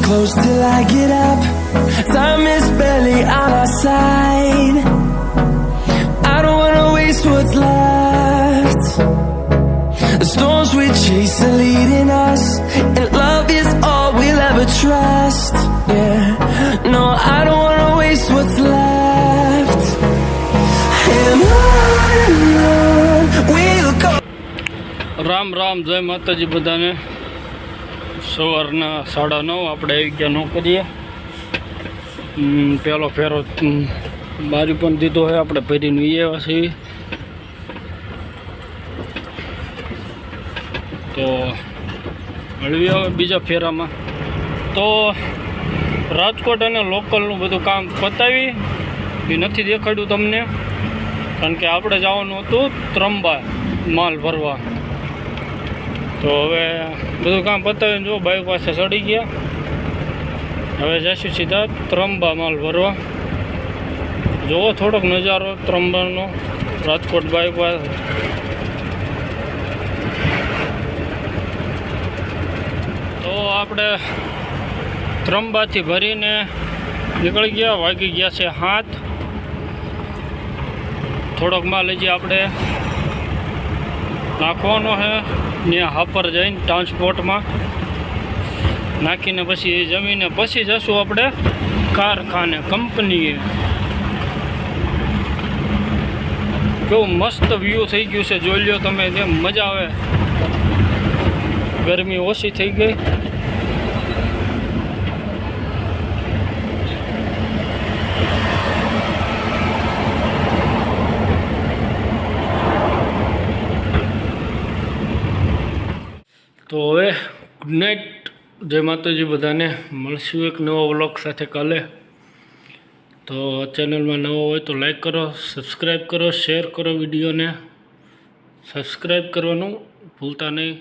close till I get up. Time is barely on our side. I don't wanna waste what's left. The storms we chase are leading us, and love is all we'll ever trust. Yeah, no, I don't wanna waste what's left. And on we'll go. Ram Ram, જય માતાજી બધાને. સવારના 9:30 આપણે આવી ગયા નોકરીએ. પહેલો ફેરો બારી પણ દીધો હોય, આપણે ભરીને આવ્યા છીએ. તો મળવી હવે બીજા ફેરામાં. તો રાજકોટ અને લોકલનું બધું કામ પતાવી એ નથી દેખાડ્યું તમને, કારણ કે આપણે જવાનું હતું ત્રંબા માલ ભરવા. તો હવે બધું કામ પતાવીને જો બાઈક પાસે ચડી ગયા. હવે જઈશું સીધા ત્રંબા માલ ભરવા. જોવો થોડોક નજારો ત્રંબાનો રાજકોટ બાઈક પાસે. તો આપણે ત્રંબાથી ભરીને નીકળી ગયા. વાગી ગયા છે 7. થોડોક માલ હજી આપણે નાખવાનો છે. ત્યાં હાપર જઈને ટ્રાન્સપોર્ટમાં નાખીને પછી જમીને પછી જશું આપણે કારખાને, કંપનીએ. કેવું મસ્ત વ્યૂ થઈ ગયું છે, જોઈ લો તમે. જેમ મજા આવે. ગરમી ઓછી થઈ ગઈ. તો હવે ગુડ નાઇટ, જય માતાજી બધાને. મળશું એક નવા વ્લોગ સાથે કાલે. તો ચેનલમાં નવો હોય તો લાઈક કરો, સબસ્ક્રાઈબ કરો, શેર કરો વિડીયોને. સબસ્ક્રાઈબ કરવાનું ભૂલતા નહીં.